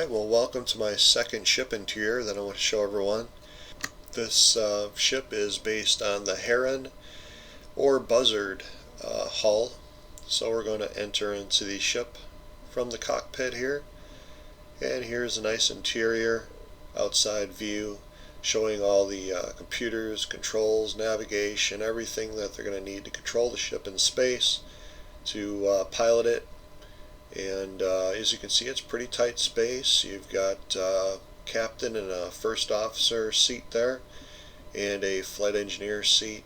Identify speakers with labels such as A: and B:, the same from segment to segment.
A: Alright, well, welcome to my second ship interior that I want to show everyone. This ship is based on the Heron or Buzzard hull. So we're going to enter into the ship from the cockpit here. And here's a nice interior outside view showing all the computers, controls, navigation, everything that they're going to need to control the ship in space, to pilot it. And as you can see, it's pretty tight space. You've got captain and a first officer seat there and a flight engineer seat.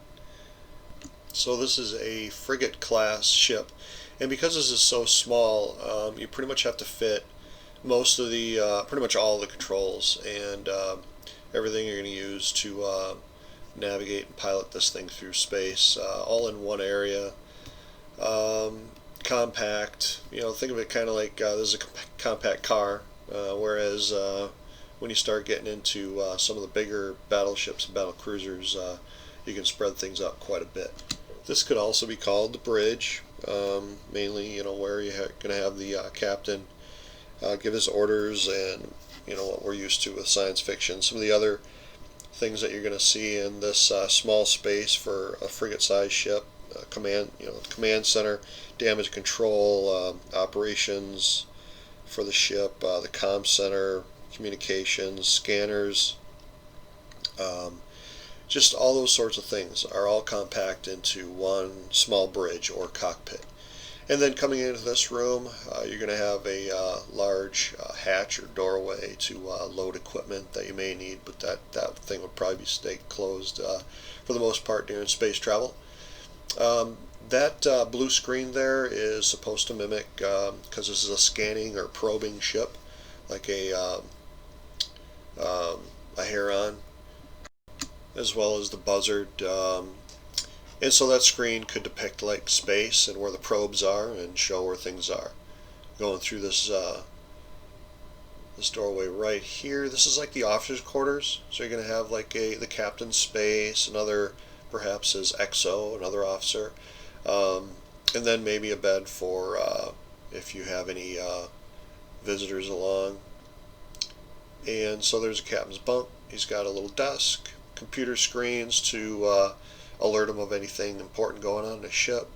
A: So this is a frigate class ship, and because this is so small, you pretty much have to fit most of the pretty much all the controls and everything you're going to use to navigate and pilot this thing through space, all in one area. Compact, think of it kind of like this is a compact car, whereas when you start getting into some of the bigger battleships and battle cruisers, you can spread things out quite a bit. This could also be called the bridge, mainly where you're going to have the captain give his orders, and what we're used to with science fiction. Some of the other things that you're going to see in this small space for a frigate-sized ship: command center, damage control, operations for the ship, the comm center, communications, scanners, just all those sorts of things are all compact into one small bridge or cockpit. And then coming into this room, you're going to have a large hatch or doorway to load equipment that you may need, but that thing would probably stay closed for the most part during space travel. That blue screen there is supposed to mimic, because this is a scanning or probing ship, like a Heron, as well as the Buzzard. And so that screen could depict like space and where the probes are and show where things are. Going through this this doorway right here, this is like the officers' quarters. So you're going to have like the captain's space, another perhaps his XO, another officer. And then maybe a bed for if you have any visitors along. And so there's a captain's bunk. He's got a little desk, computer screens to alert him of anything important going on in the ship.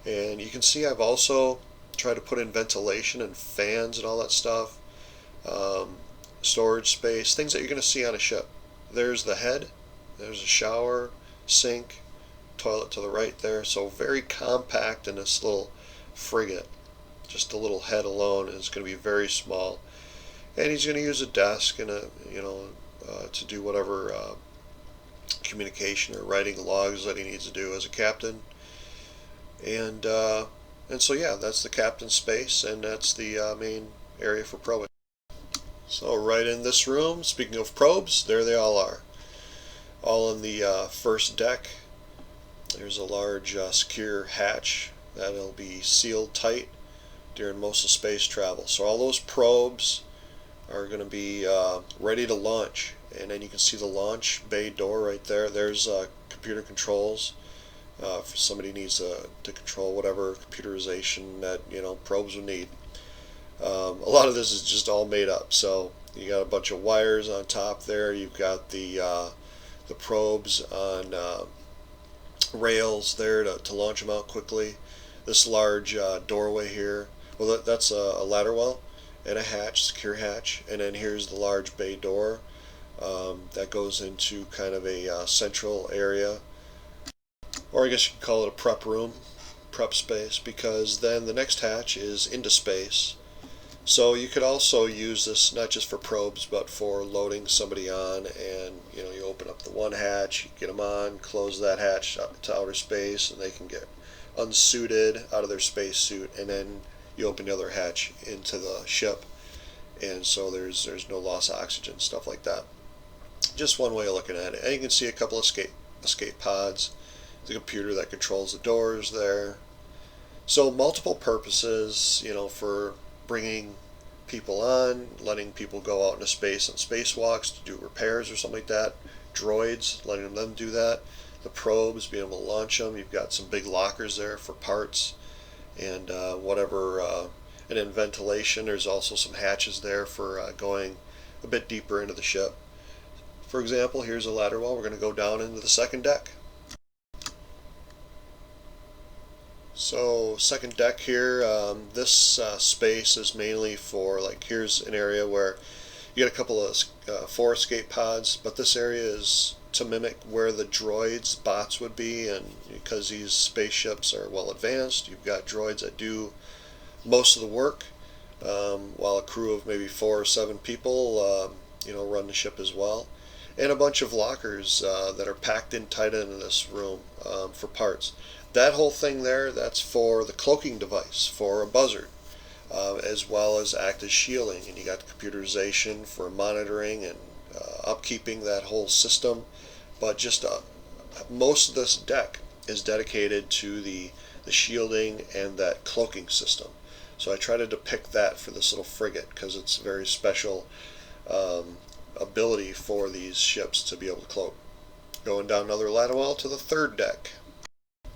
A: And you can see I've also tried to put in ventilation and fans and all that stuff. Storage space, things that you're going to see on a ship. There's the head, there's a shower, sink, toilet to the right there. So very compact in this little frigate. Just the little head alone is going to be very small. And he's going to use a desk and to do whatever communication or writing logs that he needs to do as a captain. And so yeah, that's the captain's space, and that's the main area for probing. So right in this room, speaking of probes, there they all are. All on the first deck. There's a large secure hatch that'll be sealed tight during most of space travel. So all those probes are going to be ready to launch. And then you can see the launch bay door right there. There's computer controls. If somebody needs to control whatever computerization that probes would need. A lot of this is just all made up. So you got a bunch of wires on top there. You've got the probes on rails there to launch them out quickly. This large doorway here, well, that's a ladder well and a hatch, secure hatch. And then here's the large bay door that goes into kind of a central area, or I guess you could call it a prep room, prep space, because then the next hatch is into space. So you could also use this not just for probes, but for loading somebody on, and you open up the one hatch, you get them on, close that hatch to outer space, and they can get unsuited out of their space suit, and then you open the other hatch into the ship, and so there's no loss of oxygen, stuff like that. Just one way of looking at it. And you can see a couple of escape pods, the computer that controls the doors there. So multiple purposes, for bringing people on, letting people go out into space on spacewalks to do repairs or something like that. Droids, letting them do that. The probes, being able to launch them. You've got some big lockers there for parts and whatever And in ventilation, there's also some hatches there for going a bit deeper into the ship. For example, here's a ladder well. We're going to go down into the second deck. So second deck here, this space is mainly for, like, here's an area where you get a couple of 4 escape pods, but this area is to mimic where the droids, bots would be, and because these spaceships are well advanced, you've got droids that do most of the work, while a crew of maybe 4 or 7 people, run the ship as well, and a bunch of lockers that are packed in tight into this room for parts. That whole thing there, that's for the cloaking device for a Buzzard, as well as act as shielding, and you got the computerization for monitoring and upkeeping that whole system. But just most of this deck is dedicated to the shielding and that cloaking system. So I try to depict that for this little frigate because it's a very special ability for these ships to be able to cloak. Going down another ladder well to the third deck.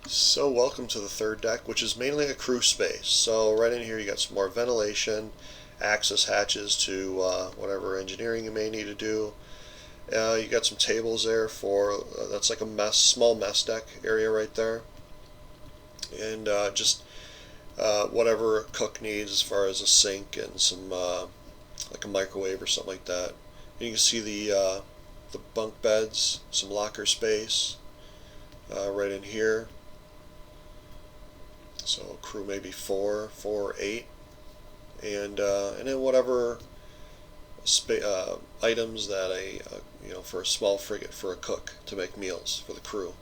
A: So welcome to the third deck, which is mainly a crew space. So right in here you got some more ventilation, access hatches to whatever engineering you may need to do. You got some tables there for, that's like a small mess deck area right there. And just whatever a cook needs as far as a sink and some like a microwave or something like that. And you can see the bunk beds, some locker space right in here. So crew maybe 4 or 8, and then whatever items that for a small frigate for a cook to make meals for the crew,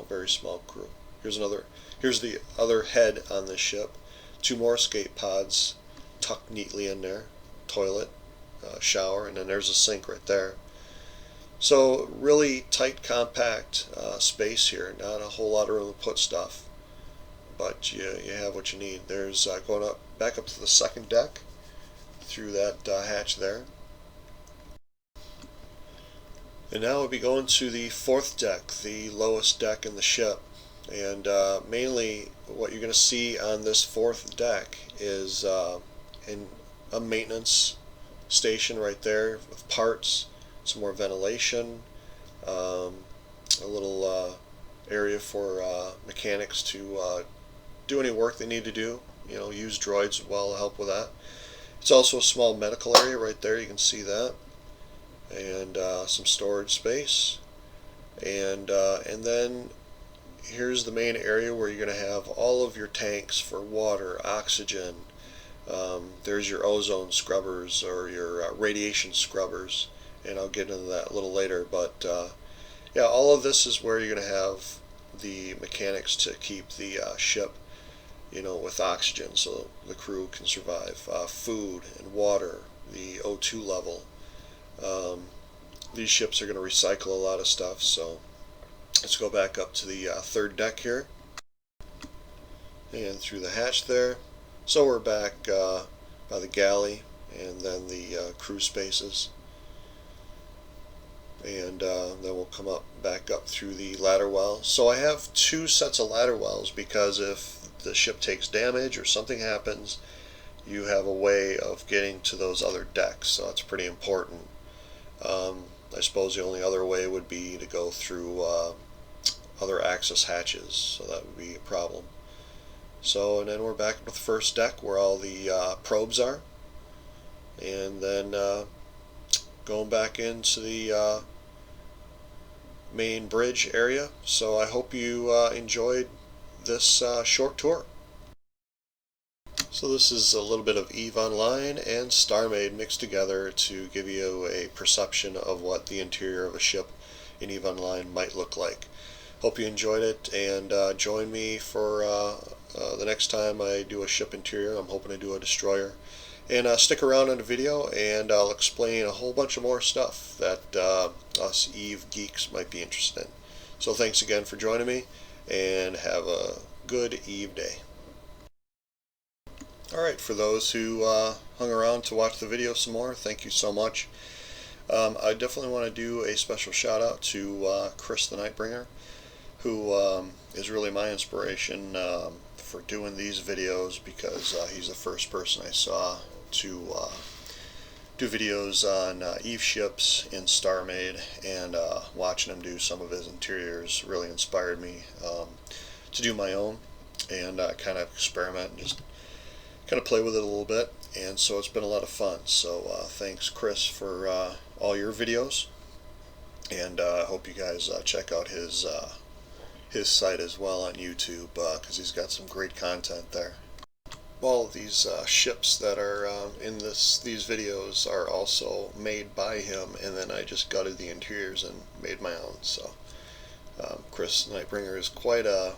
A: very small crew. Here's the other head on this ship. 2 more escape pods tucked neatly in there. Toilet, shower, and then there's a sink right there. So really tight, compact space here. Not a whole lot of room to put stuff, but you have what you need. There's going back up to the second deck through that hatch there. And now we'll be going to the fourth deck, the lowest deck in the ship. And mainly what you're going to see on this fourth deck is in a maintenance station right there with parts, some more ventilation, a little area for mechanics to do any work they need to do. Use droids well to help with that. It's also a small medical area right there. You can see that, and some storage space, and then here's the main area where you're going to have all of your tanks for water, oxygen. There's your ozone scrubbers or your radiation scrubbers, and I'll get into that a little later. But yeah, all of this is where you're going to have the mechanics to keep the ship, with oxygen so the crew can survive. Food and water, the O2 level. These ships are going to recycle a lot of stuff, so let's go back up to the third deck here and through the hatch there. So we're back by the galley and then the crew spaces, and then we'll come back up through the ladder well. So I have 2 sets of ladder wells because if the ship takes damage or something happens, you have a way of getting to those other decks, so that's pretty important. I suppose the only other way would be to go through other access hatches, so that would be a problem. So, and then we're back with the first deck where all the probes are, and then going back into the main bridge area. So I hope you enjoyed this short tour. So this is a little bit of EVE Online and Starmade mixed together to give you a perception of what the interior of a ship in EVE Online might look like. Hope you enjoyed it, and join me for the next time I do a ship interior. I'm hoping to do a destroyer. And stick around on the video, and I'll explain a whole bunch of more stuff that us EVE geeks might be interested in. So thanks again for joining me, and have a good EVE day. Alright, for those who hung around to watch the video some more, thank you so much. I definitely want to do a special shout out to Criss the Nightbringer, who is really my inspiration for doing these videos, because he's the first person I saw to do videos on EVE ships in Starmade, and watching him do some of his interiors really inspired me to do my own and kind of experiment and just kind of play with it a little bit. And so it's been a lot of fun. So thanks, Criss, for all your videos, and I hope you guys check out his site as well on YouTube, because he's got some great content there. All of these ships that are in these videos are also made by him, and then I just gutted the interiors and made my own. So Criss Nightbringer is quite a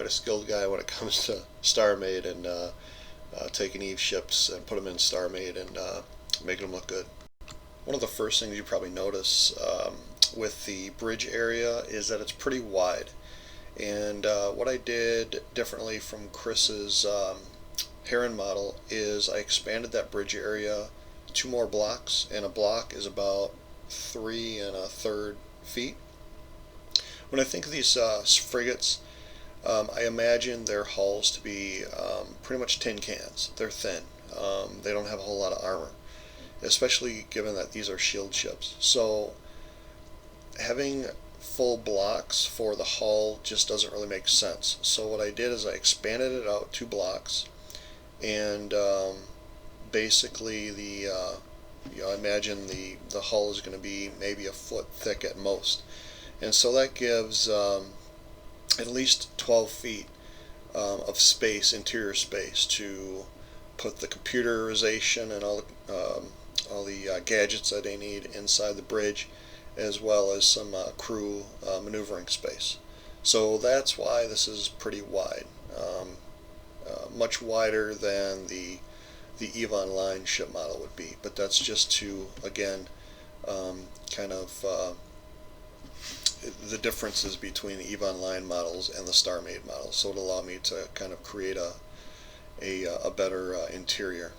A: skilled guy when it comes to Starmade and taking EVE ships and put them in Starmade and making them look good. One of the first things you probably notice with the bridge area is that it's pretty wide. And what I did differently from Criss's Heron model is I expanded that bridge area 2 more blocks, and a block is about 3 1/3 feet. When I think of these frigates, I imagine their hulls to be pretty much tin cans. They're thin. They don't have a whole lot of armor, especially given that these are shield ships. So having full blocks for the hull just doesn't really make sense. So what I did is I expanded it out 2 blocks, and basically I imagine the hull is going to be maybe a foot thick at most, and so that gives at least 12 feet of space, interior space, to put the computerization and all the gadgets that they need inside the bridge, as well as some crew maneuvering space. So that's why this is pretty wide, much wider than the EVE Online ship model would be. But that's just to, again, kind of the differences between the EVE Online models and the Starmade models. So it'll allow me to kind of create a better interior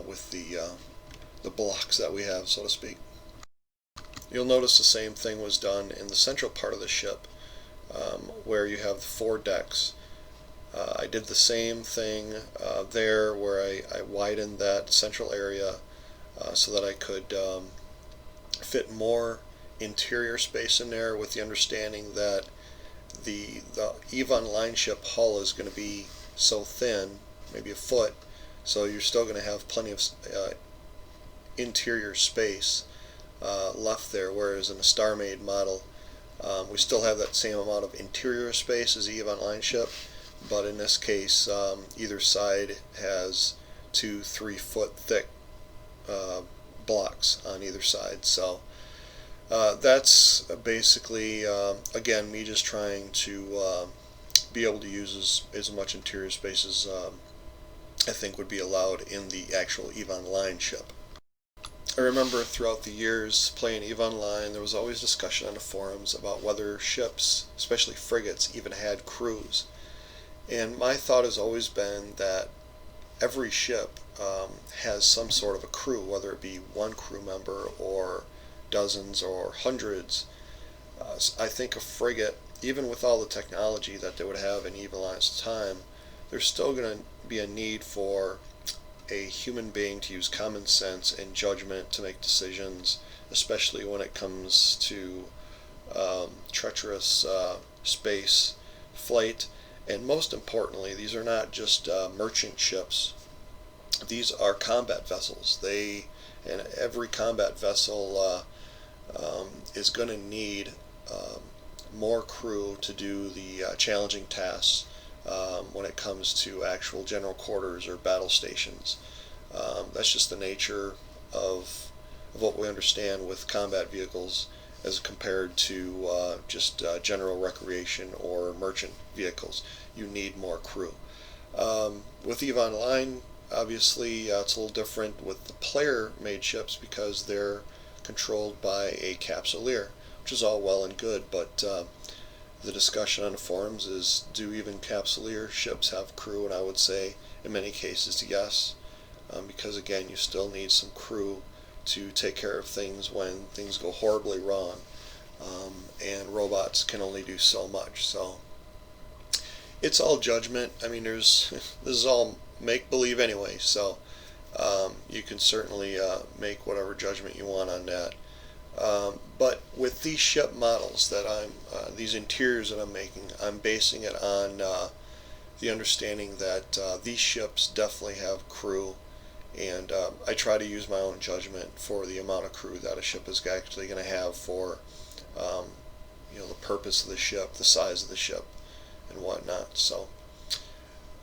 A: with the blocks that we have, so to speak. You'll notice the same thing was done in the central part of the ship, where you have 4 decks. I did the same thing there, where I widened that central area so that I could fit more interior space in there, with the understanding that the EVE Online ship hull is going to be so thin, maybe a foot, so you're still going to have plenty of interior space left there, whereas in the Starmade model we still have that same amount of interior space as the EVE Online ship, but in this case either side has 2-3 foot thick blocks on either side. So that's basically again, me just trying to be able to use as much interior space as I think would be allowed in the actual EVE Online ship. I remember throughout the years playing EVE Online, there was always discussion on the forums about whether ships, especially frigates, even had crews. And my thought has always been that every ship has some sort of a crew, whether it be 1 crew member or dozens or hundreds. I think a frigate, even with all the technology that they would have in EVE Online's time, there's still going to be a need for a human being to use common sense and judgment to make decisions, especially when it comes to treacherous space flight. And most importantly, these are not just merchant ships. These are combat vessels. And every combat vessel is going to need more crew to do the challenging tasks when it comes to actual general quarters or battle stations. That's just the nature of what we understand with combat vehicles as compared to just general recreation or merchant vehicles. You need more crew. With EVE Online, obviously it's a little different with the player-made ships, because they're controlled by a capsuleer, which is all well and good, but the discussion on the forums is, do even capsuleer ships have crew? And I would say in many cases yes, because again, you still need some crew to take care of things when things go horribly wrong, and robots can only do so much. So It's all judgment. I mean, there's this is all make believe anyway, so you can certainly make whatever judgment you want on that. But with these ship models that these interiors that I'm making, I'm basing it on the understanding that these ships definitely have crew, and I try to use my own judgment for the amount of crew that a ship is actually going to have for the purpose of the ship, the size of the ship, and whatnot. So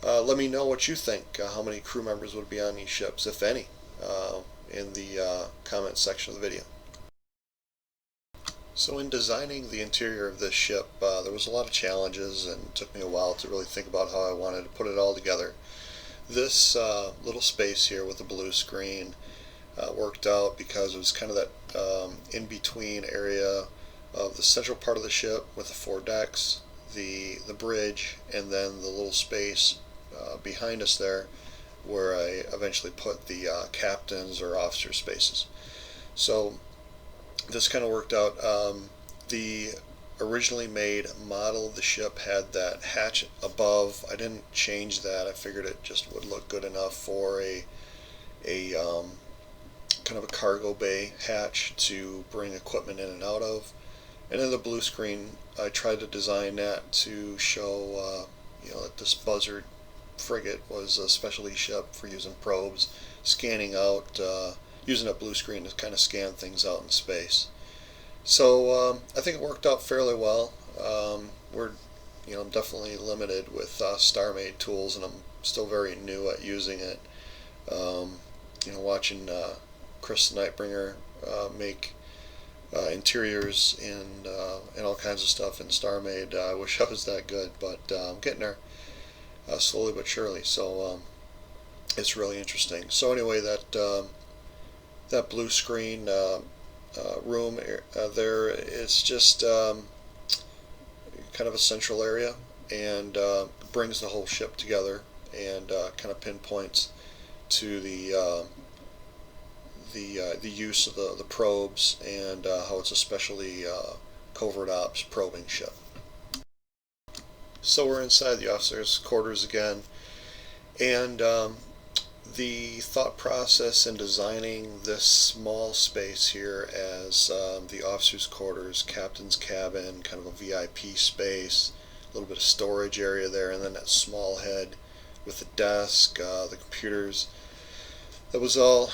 A: let me know what you think. How many crew members would be on these ships, if any, in the comment section of the video. So in designing the interior of this ship, there was a lot of challenges, and it took me a while to really think about how I wanted to put it all together. This little space here with the blue screen worked out because it was kind of that in-between area of the central part of the ship with the 4 decks, the bridge, and then the little space behind us there where I eventually put the captain's or officer spaces. So this kind of worked out. The originally made model of the ship had that hatch above. I didn't change that. I figured it just would look good enough for a kind of a cargo bay hatch to bring equipment in and out of. And then the blue screen, I tried to design that to show that this Buzzard frigate was a specialty ship for using probes, scanning out, using a blue screen to kind of scan things out in space. So I think it worked out fairly well. I'm definitely limited with Starmade tools, and I'm still very new at using it. Watching Criss the Nightbringer make interiors and all kinds of stuff in Starmade. I wish I was that good, but I'm getting there slowly but surely. So it's really interesting. So anyway, that blue screen room there is just kind of a central area, and brings the whole ship together, and kind of pinpoints to the use of the probes, and how it's a specialty covert ops probing ship. So we're inside the officers' quarters again, and the thought process in designing this small space here as the officers' quarters, captain's cabin, kind of a VIP space, a little bit of storage area there, and then that small head with the desk, the computers. That was all,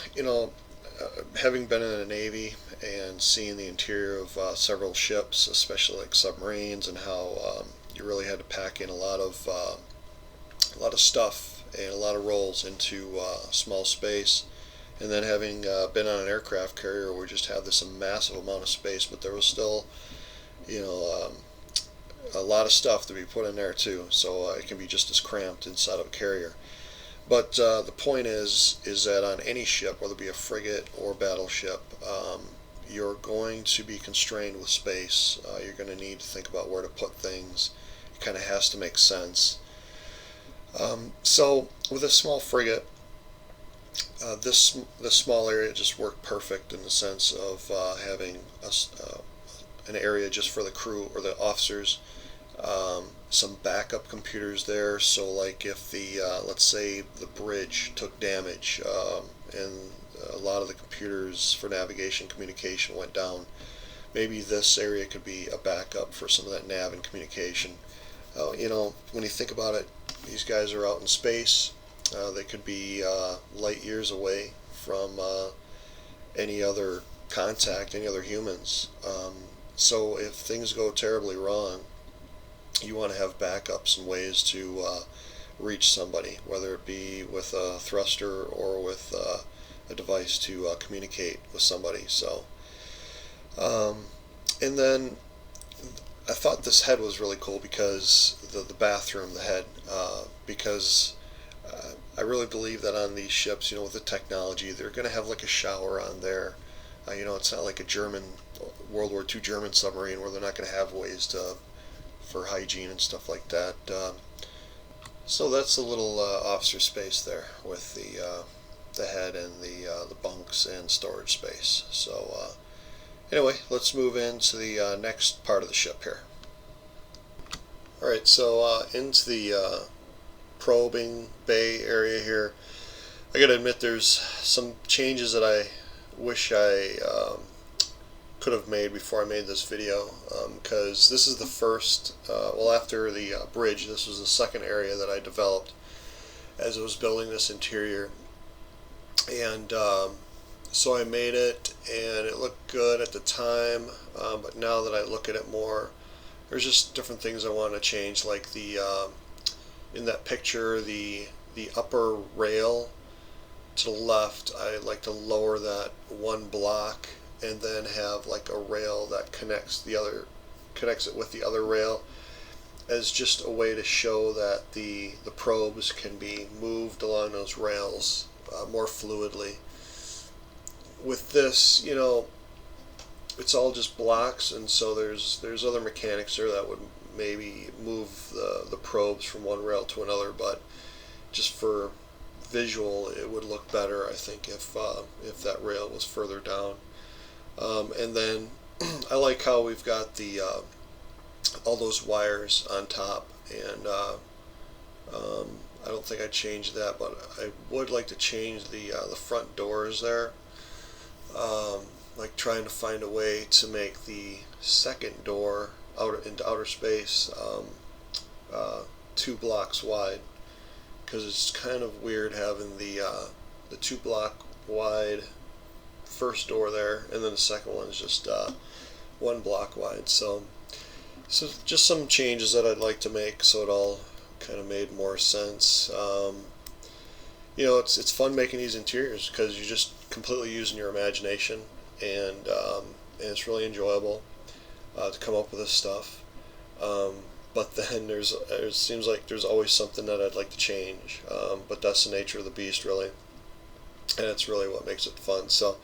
A: having been in the Navy and seeing the interior of several ships, especially like submarines, and how you really had to pack in a lot of stuff and a lot of roles into small space. And then having been on an aircraft carrier, we just had this massive amount of space, but there was still, a lot of stuff to be put in there too. So it can be just as cramped inside of a carrier. But the point is that on any ship, whether it be a frigate or battleship, you're going to be constrained with space. You're going to need to think about where to put things. It kind of has to make sense. So with a small frigate, this small area just worked perfect in the sense of having an area just for the crew or the officers. Some backup computers there, so like if the let's say the bridge took damage, and a lot of the computers for navigation communication went down, maybe this area could be a backup for some of that nav and communication. When you think about it, these guys are out in space. They could be light years away from any other contact, any other humans. So if things go terribly wrong, you want to have backups and ways to reach somebody, whether it be with a thruster or with a device to communicate with somebody. So, and then I thought this head was really cool because the bathroom, the head, because I really believe that on these ships, with the technology, they're going to have like a shower on there. It's not like a German World War II German submarine where they're not going to have ways for hygiene and stuff like that. So that's a little officer space there with the head and the bunks and storage space. So anyway, let's move into the next part of the ship here. Alright, so into the probing bay area here. I gotta admit there's some changes that I wish I could have made before I made this video, because this is the first, well, after the bridge, this was the second area that I developed as I was building this interior. And so I made it and it looked good at the time, but now that I look at it more, there's just different things I want to change, like the in that picture, the upper rail to the left, I like to lower that one block and then have like a rail that connects it with the other rail, as just a way to show that the probes can be moved along those rails more fluidly. With this, you know, it's all just blocks, and so there's other mechanics there that would maybe move the probes from one rail to another, but just for visual it would look better, I think, if that rail was further down. And then I like how we've got the all those wires on top, and I don't think I changed that, but I would like to change the front doors there. Like trying to find a way to make the second door out into outer space 2 blocks wide, because it's kind of weird having the 2 block wide first door there, and then the second one is just 1 block wide. So just some changes that I'd like to make so it all kind of made more sense. You know, it's fun making these interiors because you're just completely using your imagination, and it's really enjoyable to come up with this stuff. But then it seems like there's always something that I'd like to change, but that's the nature of the beast, really, and it's really what makes it fun. So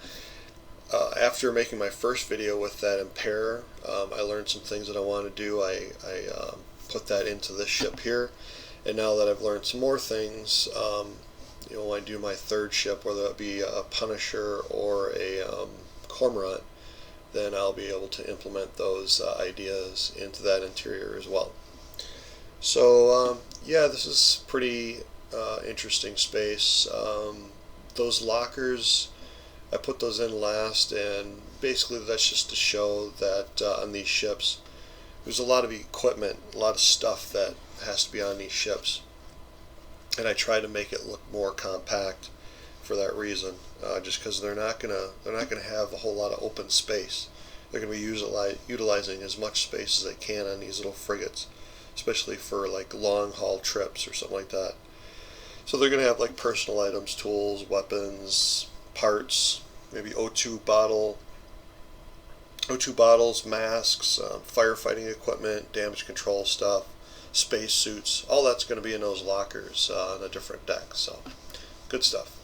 A: after making my first video with that impairor, I learned some things that I want to do. I put that into this ship here, and now that I've learned some more things, you know, when I do my third ship, whether it be a Punisher or a Cormorant, then I'll be able to implement those ideas into that interior as well. So yeah, this is pretty interesting space. Those lockers, I put those in last, and basically that's just to show that on these ships there's a lot of equipment, a lot of stuff that has to be on these ships, and I try to make it look more compact for that reason, just because they're not gonna have a whole lot of open space. They're gonna be utilizing as much space as they can on these little frigates, especially for like long haul trips or something like that. So they're gonna have like personal items, tools, weapons, parts, maybe O2 bottles, masks, firefighting equipment, damage control stuff, space suits. All that's going to be in those lockers on a different deck. So good stuff.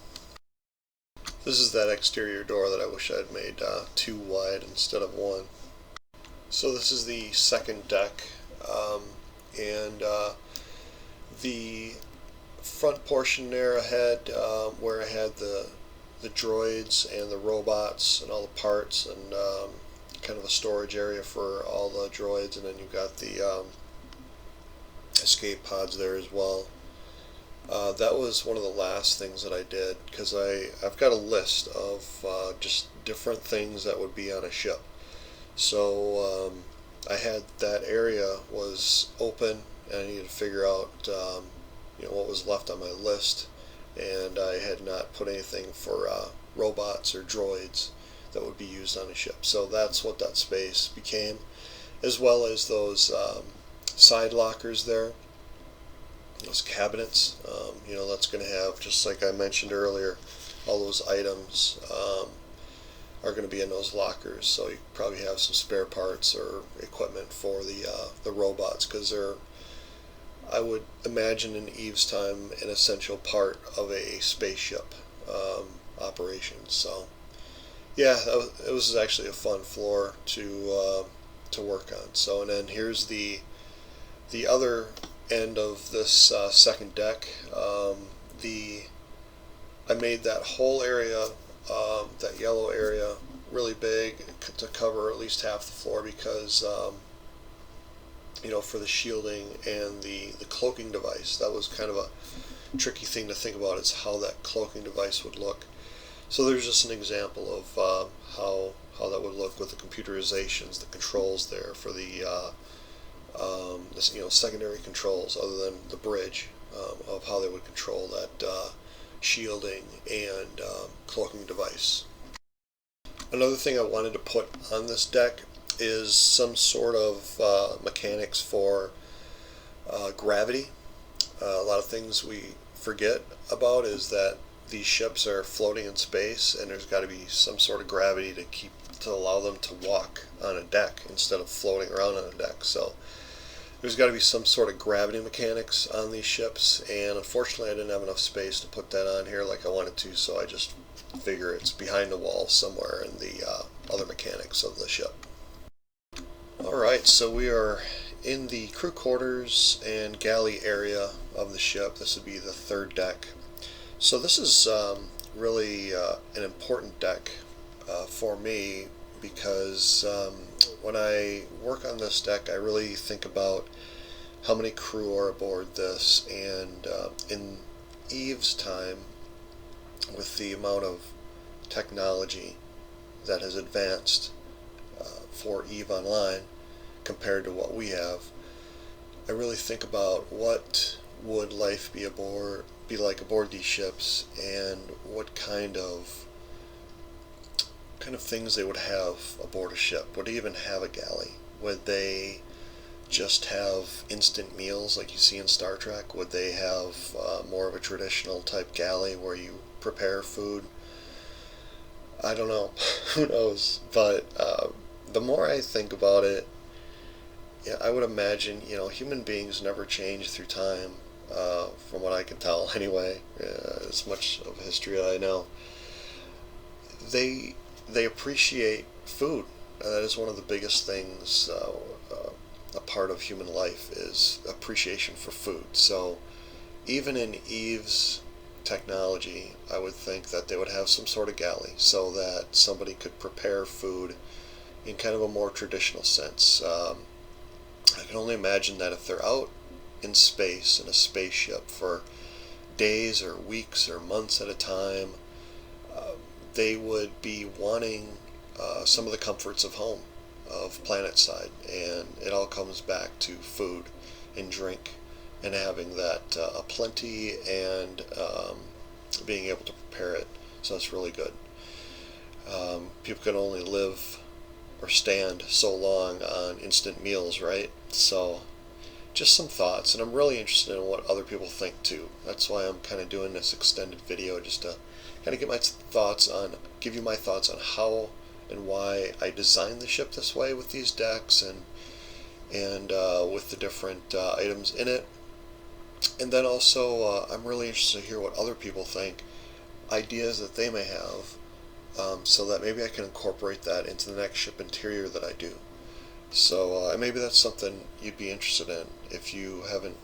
A: This is that exterior door that I wish I'd made 2 wide instead of 1. So this is the second deck, and the front portion there ahead, where I had the droids and the robots and all the parts, and kind of a storage area for all the droids, and then you've got the escape pods there as well. That was one of the last things that I did, because I've got a list of just different things that would be on a ship. So I had that area was open, and I needed to figure out you know, what was left on my list, and I had not put anything for robots or droids that would be used on a ship. So that's what that space became, as well as those side lockers there, those cabinets. You know, that's going to have, just like I mentioned earlier, all those items are going to be in those lockers. So you probably have some spare parts or equipment for the robots, because they're, I would imagine in EVE's time, an essential part of a spaceship operation. So yeah, it was actually a fun floor to work on. So, and then here's the other end of this second deck. I made that whole area, that yellow area, really big to cover at least half the floor, because for the shielding and the cloaking device. That was kind of a tricky thing to think about, is how that cloaking device would look. So there's just an example of how that would look with the computerizations, the controls there for the secondary controls other than the bridge, of how they would control that shielding and cloaking device. Another thing I wanted to put on this deck is some sort of mechanics for gravity. A lot of things we forget about is that these ships are floating in space, and there's got to be some sort of gravity to allow them to walk on a deck instead of floating around on a deck. So there's got to be some sort of gravity mechanics on these ships, and unfortunately I didn't have enough space to put that on here like I wanted to, so I just figure it's behind the wall somewhere in the other mechanics of the ship. Alright, so we are in the crew quarters and galley area of the ship. This would be the third deck. So this is really an important deck for me, because when I work on this deck I really think about how many crew are aboard this, and in EVE's time, with the amount of technology that has advanced for EVE Online compared to what we have, I really think about what would life be like aboard these ships, and what kind of things they would have aboard a ship. Would they even have a galley? Would they just have instant meals like you see in Star Trek? Would they have more of a traditional type galley where you prepare food? I don't know. Who knows? But the more I think about it, yeah, I would imagine, human beings never change through time, from what I can tell anyway, as much of history I know. They appreciate food. That is one of the biggest things, a part of human life, is appreciation for food. So even in EVE's technology, I would think that they would have some sort of galley so that somebody could prepare food in kind of a more traditional sense. I can only imagine that if they're out in space in a spaceship for days or weeks or months at a time, they would be wanting some of the comforts of home, of planetside, and it all comes back to food and drink, and having that plenty, and being able to prepare it. So it's really good. People can only live or stand so long on instant meals, right? So just some thoughts, and I'm really interested in what other people think too. That's why I'm kind of doing this extended video, just to kind of give you my thoughts on how and why I designed the ship this way with these decks, and with the different items in it. And then also I'm really interested to hear what other people think, ideas that they may have, so that maybe I can incorporate that into the next ship interior that I do. So maybe that's something you'd be interested in if you haven't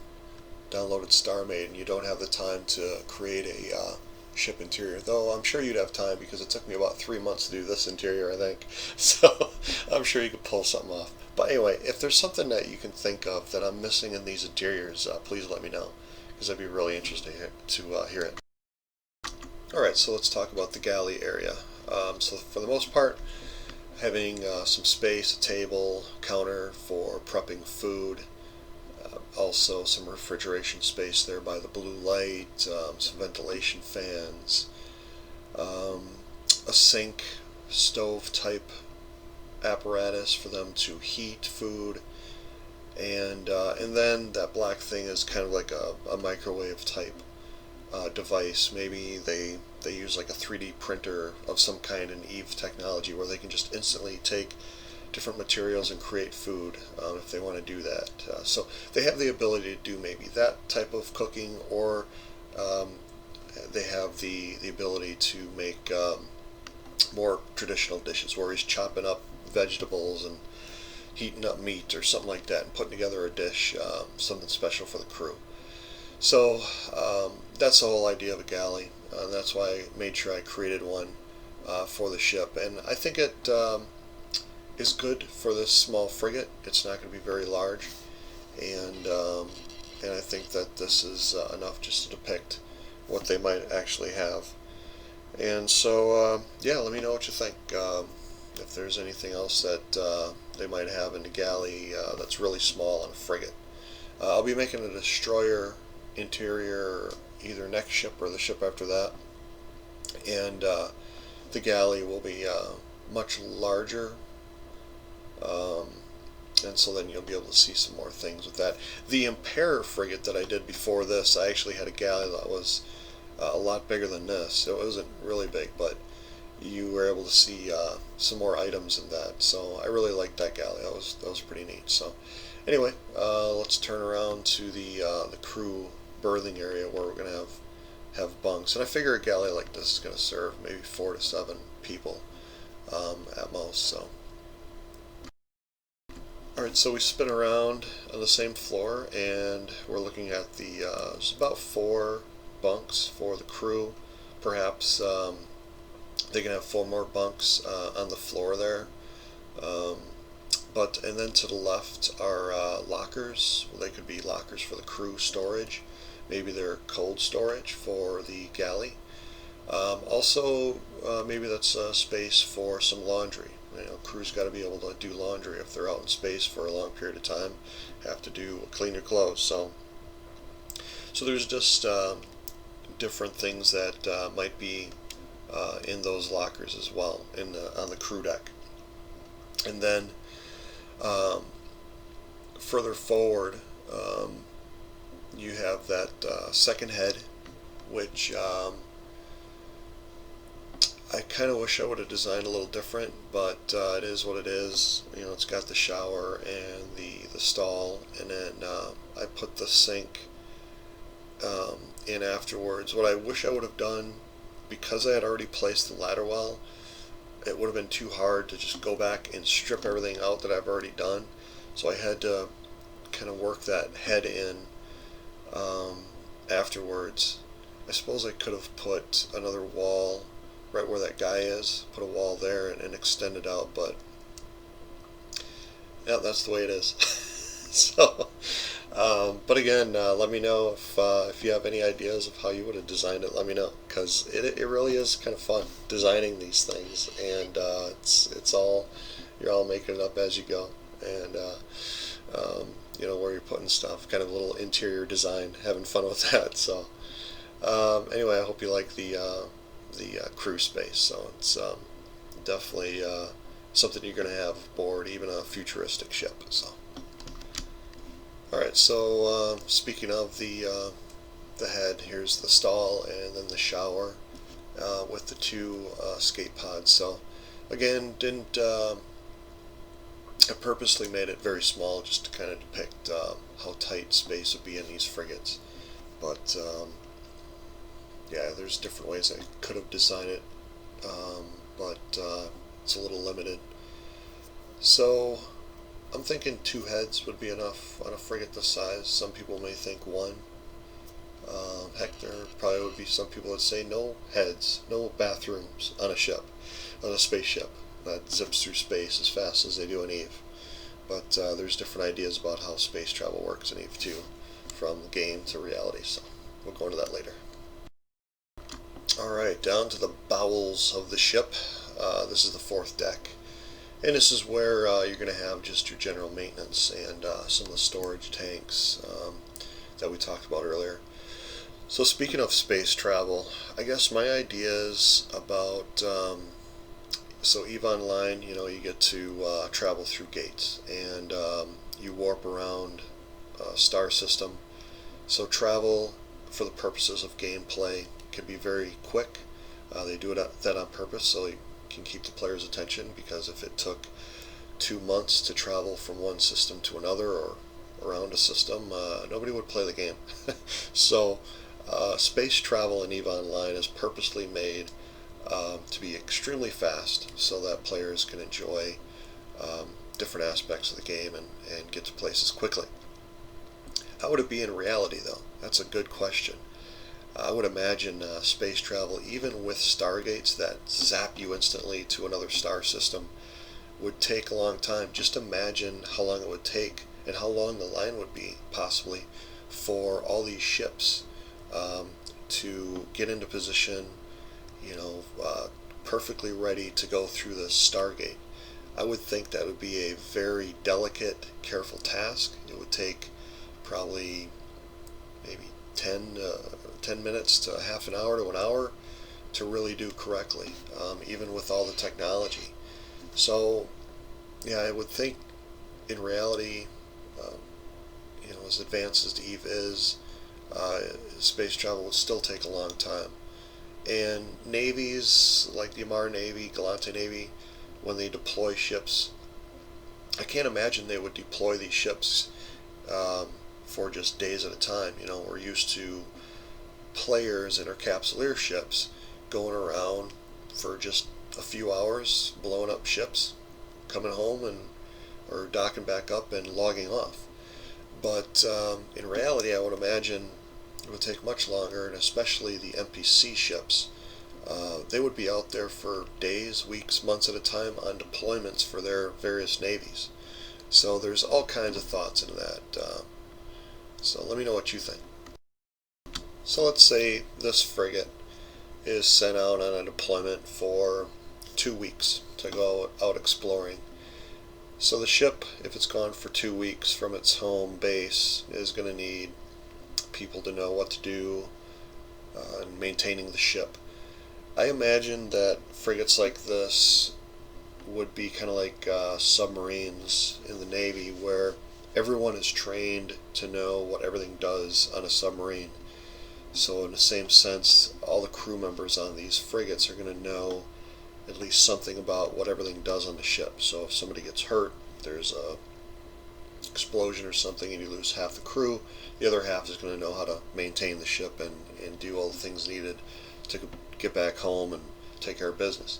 A: downloaded Starmade and you don't have the time to create a ship interior. Though I'm sure you'd have time, because it took me about 3 months to do this interior, I think. So I'm sure you could pull something off. But anyway, if there's something that you can think of that I'm missing in these interiors, please let me know, because I'd be really interested to hear it. Alright, so let's talk about the galley area. So for the most part, having some space, a table, counter for prepping food, also some refrigeration space there by the blue light, some ventilation fans, a sink, stove type apparatus for them to heat food, and then that black thing is kind of like a microwave type device. Maybe they use like a 3D printer of some kind in EVE technology, where they can just instantly take different materials and create food, if they want to do that. So they have the ability to do maybe that type of cooking, or they have the ability to make more traditional dishes, where he's chopping up vegetables and heating up meat or something like that, and putting together a dish, something special for the crew. So that's the whole idea of a galley. That's why I made sure I created one for the ship, and I think it is good for this small frigate. It's not going to be very large, and I think that this is enough just to depict what they might actually have. And so, yeah, let me know what you think. If there's anything else that they might have in the galley that's really small on a frigate. I'll be making a destroyer interior either next ship or the ship after that. And the galley will be much larger. And so then you'll be able to see some more things with that. The Impairor frigate that I did before this, I actually had a galley that was a lot bigger than this. It wasn't really big, but you were able to see some more items in that. So I really liked that galley. That was pretty neat. So anyway, let's turn around to the crew berthing area where we're gonna have bunks. And I figure a galley like this is gonna serve maybe 4 to 7 people at most. So. Alright, so we spin around on the same floor and we're looking at there's about 4 bunks for the crew. Perhaps they can have 4 more bunks on the floor there. And then to the left are lockers. Well, they could be lockers for the crew storage. Maybe they're cold storage for the galley. Also, maybe that's space for some laundry. You know, crews got to be able to do laundry if they're out in space for a long period of time. Have to clean your clothes. So there's just different things that might be in those lockers as well on the crew deck. And then further forward, you have that second head, which I kind of wish I would have designed a little different, but it is what it is. You know, it's got the shower and the stall, and then I put the sink in afterwards. What I wish I would have done, because I had already placed the ladder well, it would have been too hard to just go back and strip everything out that I've already done. So I had to kind of work that head in afterwards. I suppose I could have put another wall right where that guy is, put a wall there and extend it out, but yeah, that's the way it is. So, but again, let me know if you have any ideas of how you would have designed it. Let me know, because it really is kind of fun designing these things, and it's all, you're all making it up as you go, and you know, where you're putting stuff, kind of a little interior design, having fun with that. So anyway, I hope you like the crew space. So it's definitely something you're going to have aboard even a futuristic ship. So alright, so speaking of the head, here's the stall and then the shower with the 2 escape pods. So again, didn't I purposely made it very small just to kind of depict how tight space would be in these frigates. But yeah, there's different ways I could have designed it, but it's a little limited. So I'm thinking 2 heads would be enough on a frigate this size. Some people may think 1. Heck, there probably would be some people that say no heads, no bathrooms on a ship, on a spaceship that zips through space as fast as they do in EVE. But there's different ideas about how space travel works in EVE 2, from the game to reality, so we'll go into that later. Alright, down to the bowels of the ship. This is the 4th deck. And this is where you're going to have just your general maintenance and some of the storage tanks that we talked about earlier. So speaking of space travel, I guess my ideas about, so EVE Online, you know, you get to travel through gates, and you warp around a star system. So travel, for the purposes of gameplay, can be very quick. They do that on purpose so you can keep the player's attention, because if it took 2 months to travel from one system to another or around a system, nobody would play the game. So space travel in EVE Online is purposely made to be extremely fast so that players can enjoy different aspects of the game and get to places quickly. How would it be in reality, though? That's a good question. I would imagine space travel, even with stargates that zap you instantly to another star system, would take a long time. Just imagine how long it would take and how long the line would be possibly for all these ships to get into position, perfectly ready to go through the Stargate. I would think that would be a very delicate, careful task. It would take probably maybe 10 minutes to half an hour to an hour to really do correctly, even with all the technology. So, yeah, I would think in reality, as advanced as EVE is, space travel would still take a long time. And navies like the Amarr Navy, Galante Navy, when they deploy ships, I can't imagine they would deploy these ships for just days at a time. We're used to players in our capsuleer ships going around for just a few hours, blowing up ships, coming home or docking back up and logging off. But in reality, I would imagine it would take much longer, and especially the NPC ships. They would be out there for days, weeks, months at a time on deployments for their various navies. So there's all kinds of thoughts into that. So let me know what you think. So let's say this frigate is sent out on a deployment for 2 weeks to go out exploring. So the ship, if it's gone for 2 weeks from its home base, is going to need people to know what to do in maintaining the ship. I imagine that frigates like this would be kind of like submarines in the Navy, where everyone is trained to know what everything does on a submarine. So in the same sense, all the crew members on these frigates are going to know at least something about what everything does on the ship. So if somebody gets hurt, there's a explosion or something, and you lose half the crew, the other half is going to know how to maintain the ship and do all the things needed to get back home and take care of business.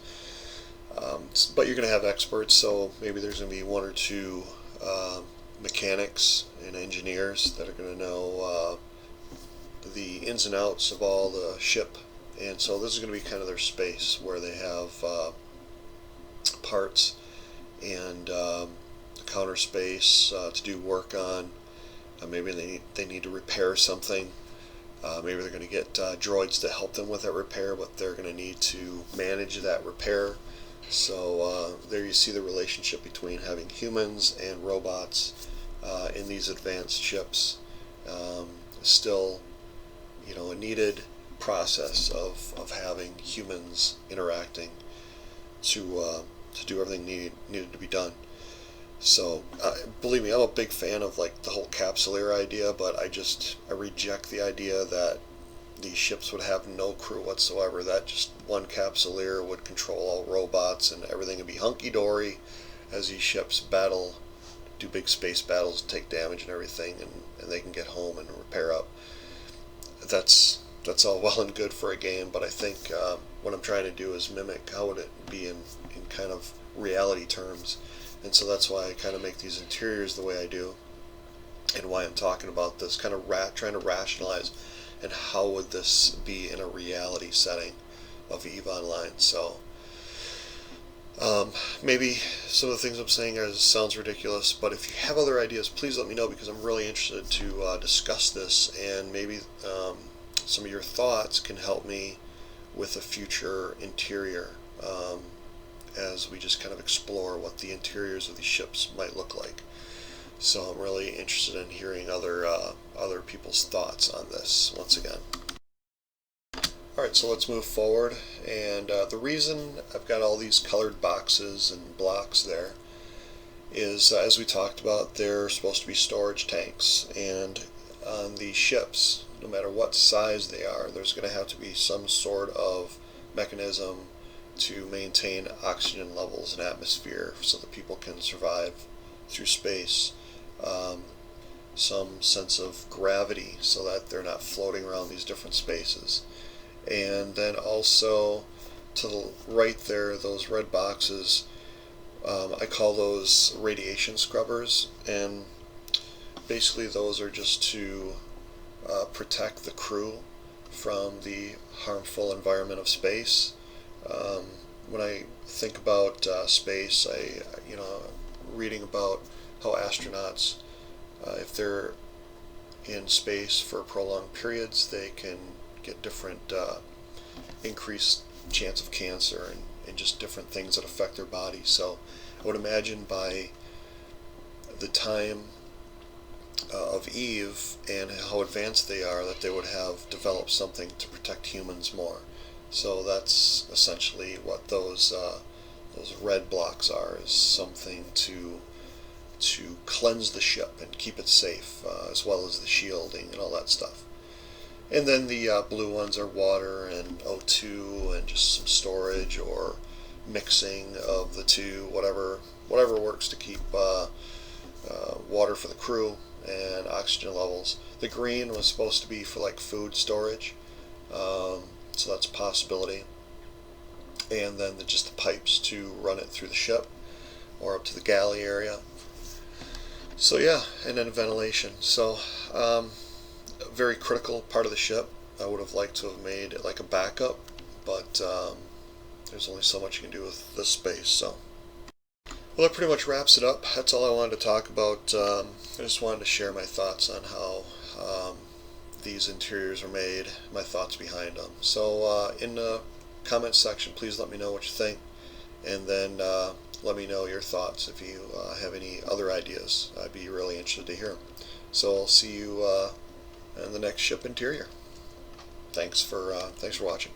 A: But you're going to have experts, so maybe there's going to be one or two mechanics and engineers that are going to know the ins and outs of all the ship. And so this is going to be kind of their space where they have parts and counter space to do work on. Maybe they need to repair something. Maybe they're going to get droids to help them with that repair, but they're going to need to manage that repair. So there you see the relationship between having humans and robots in these advanced ships. Still, a needed process of having humans interacting to do everything needed to be done. So believe me, I'm a big fan of like the whole capsuleer idea, but I reject the idea that these ships would have no crew whatsoever. That just one capsuleer would control all robots, and everything would be hunky-dory as these ships do big space battles, take damage and everything, and they can get home and repair up. That's all well and good for a game, but I think what I'm trying to do is mimic how would it be in kind of reality terms. And so that's why I kind of make these interiors the way I do, and why I'm talking about this, kind of trying to rationalize, and how would this be in a reality setting of EVE Online. So maybe some of the things I'm saying sounds ridiculous, but if you have other ideas, please let me know, because I'm really interested to discuss this, and maybe some of your thoughts can help me with a future interior as we just kind of explore what the interiors of these ships might look like. So I'm really interested in hearing other people's thoughts on this once again. Alright, so let's move forward, and the reason I've got all these colored boxes and blocks there is, as we talked about, they're supposed to be storage tanks, and on these ships, no matter what size they are, there's going to have to be some sort of mechanism to maintain oxygen levels and atmosphere so that people can survive through space. Some sense of gravity so that they're not floating around these different spaces. And then also to the right there, those red boxes, I call those radiation scrubbers, and basically those are just to protect the crew from the harmful environment of space. When I think about space, reading about how astronauts If they're in space for prolonged periods, they can get different increased chance of cancer and just different things that affect their body. So I would imagine by the time of EVE and how advanced they are, that they would have developed something to protect humans more. So that's essentially what those red blocks are, is something to cleanse the ship and keep it safe, as well as the shielding and all that stuff. And then the blue ones are water and O2 and just some storage or mixing of the two, whatever works to keep water for the crew and oxygen levels. The green was supposed to be for like food storage, so that's a possibility. And then just the pipes to run it through the ship or up to the galley area. So yeah, and then ventilation. So a very critical part of the ship. I would have liked to have made it like a backup, but there's only so much you can do with this space. So well, that pretty much wraps it up. That's all I wanted to talk about. I just wanted to share my thoughts on how these interiors are made, my thoughts behind them. So in the comments section, please let me know what you think, and then let me know your thoughts if you have any other ideas. I'd be really interested to hear them. So I'll see you in the next ship interior. Thanks for watching.